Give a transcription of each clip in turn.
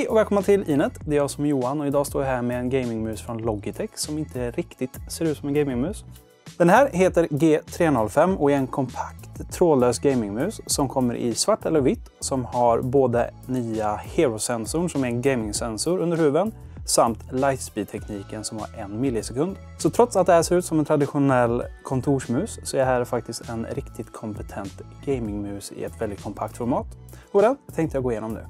Hej och välkomna till Inet. Det är jag som är Johan och idag står jag här med en gamingmus från Logitech som inte riktigt ser ut som en gamingmus. Den här heter G305 och är en kompakt trådlös gamingmus som kommer i svart eller vitt, som har både nya Hero-sensorn som är en gaming-sensor under huven samt Lightspeed-tekniken som har 1 millisekund. Så trots att det här ser ut som en traditionell kontorsmus så är det här faktiskt en riktigt kompetent gamingmus i ett väldigt kompakt format. Och den tänkte jag gå igenom nu.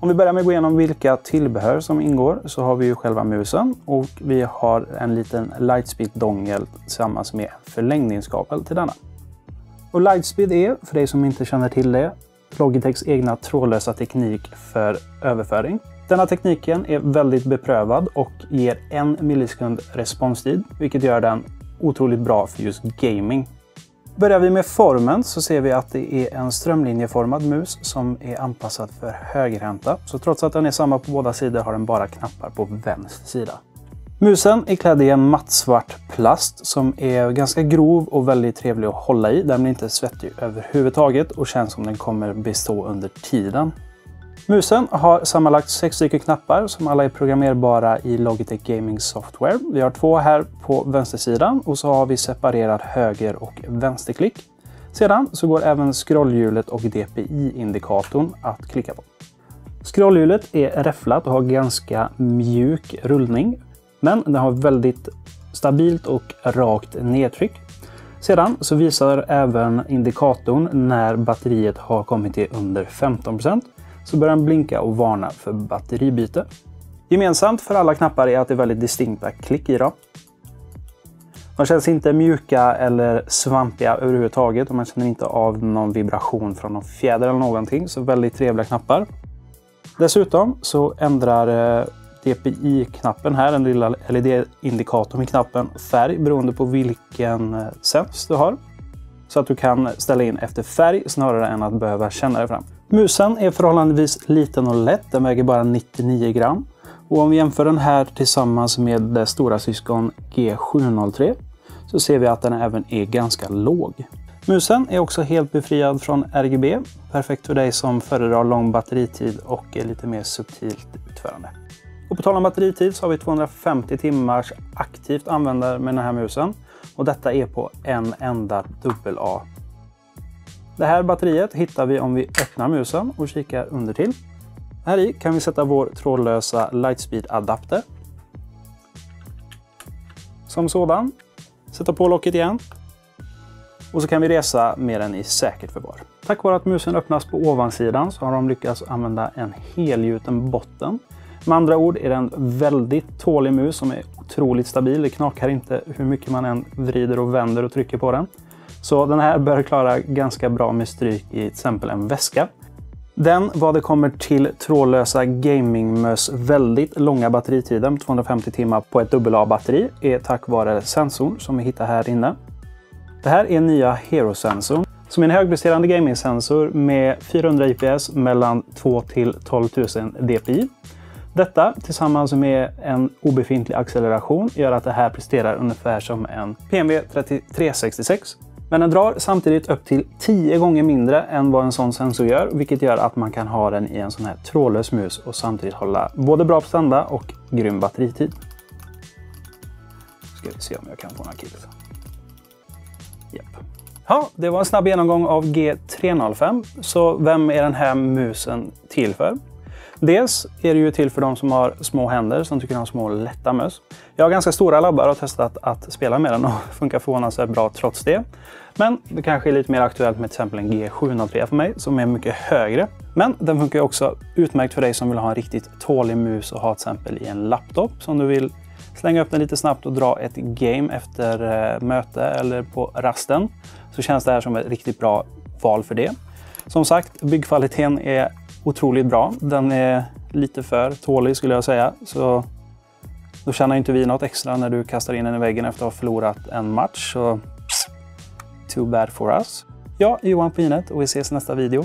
Om vi börjar med att gå igenom vilka tillbehör som ingår så har vi ju själva musen och vi har en liten Lightspeed-dongel tillsammans med förlängningskabel till denna. Och Lightspeed är, för dig som inte känner till det, Logitechs egna trådlösa teknik för överföring. Denna tekniken är väldigt beprövad och ger 1 millisekund responstid, vilket gör den otroligt bra för just gaming. Börjar vi med formen så ser vi att det är en strömlinjeformad mus som är anpassad för högerhänta. Så trots att den är samma på båda sidor har den bara knappar på vänster sida. Musen är klädd i en mattsvart plast som är ganska grov och väldigt trevlig att hålla i. Den blir inte svettig överhuvudtaget och känns som den kommer bestå under tiden. Musen har sammanlagt 6 stycken knappar som alla är programmerbara i Logitech Gaming Software. Vi har 2 här på vänstersidan och så har vi separerad höger- och vänsterklick. Sedan så går även scrollhjulet och DPI-indikatorn att klicka på. Scrollhjulet är räfflat och har ganska mjuk rullning, men den har väldigt stabilt och rakt nedtryck. Sedan så visar även indikatorn när batteriet har kommit till under 15%. Så börjar den blinka och varna för batteribyte. Gemensamt för alla knappar är att det är väldigt distinkta klick i dem. De känns inte mjuka eller svampiga överhuvudtaget och man känner inte av någon vibration från någon fjäder eller någonting. Så väldigt trevliga knappar. Dessutom så ändrar DPI-knappen här, den lilla LED-indikatorn med knappen, färg beroende på vilken sens du har. Så att du kan ställa in efter färg snarare än att behöva känna dig fram. Musen är förhållandevis liten och lätt, den väger bara 99 gram. Och om vi jämför den här tillsammans med det stora syskon G703 så ser vi att den även är ganska låg. Musen är också helt befriad från RGB, perfekt för dig som föredrar lång batteritid och är lite mer subtilt utförande. Och på tal om batteritid så har vi 250 timmars aktivt användare med den här musen. Och detta är på en enda AA. Det här batteriet hittar vi om vi öppnar musen och kikar under till. Här i kan vi sätta vår trådlösa Lightspeed-adapter. Som sådan. Sätta på locket igen. Och så kan vi resa med den i säkert förvar. Tack vare att musen öppnas på ovansidan så har de lyckats använda en helgjuten botten. Med andra ord är det en väldigt tålig mus som är otroligt stabil. Det knakar inte hur mycket man än vrider och vänder och trycker på den. Så den här bör klara ganska bra med stryk i till exempel en väska. Den, vad det kommer till trådlösa gamingmöss väldigt långa batteritiden, 250 timmar på ett AA-batteri, är tack vare sensorn som vi hittar här inne. Det här är nya Hero-sensorn som är en högpresterande gaming-sensor med 400 IPS mellan 2 till 12 000 dpi. Detta tillsammans med en obefintlig acceleration gör att det här presterar ungefär som en PMV3366. Men den drar samtidigt upp till 10 gånger mindre än vad en sån sensor gör, vilket gör att man kan ha den i en sån här trådlös mus och samtidigt hålla både bra prestanda och grym batteritid. Ska vi se om jag kan få några kills. Japp. Ja, det var en snabb genomgång av G305. Så vem är den här musen till för? Dels är det ju till för de som har små händer som tycker om små lätta möss. Jag har ganska stora labbar och har testat att spela med den och funkar förvånansvärt bra trots det. Men det kanske är lite mer aktuellt med till exempel en G703 för mig som är mycket högre. Men den funkar också utmärkt för dig som vill ha en riktigt tålig mus och ha till exempel i en laptop som du vill slänga upp den lite snabbt och dra ett game efter möte eller på rasten. Så känns det här som ett riktigt bra val för det. Som sagt, byggkvaliteten är otroligt bra. Den är lite för tålig skulle jag säga. Så då känner inte vi något extra när du kastar in den i väggen efter att ha förlorat en match. Så too bad for us. Jag är Johan på Inet och vi ses i nästa video.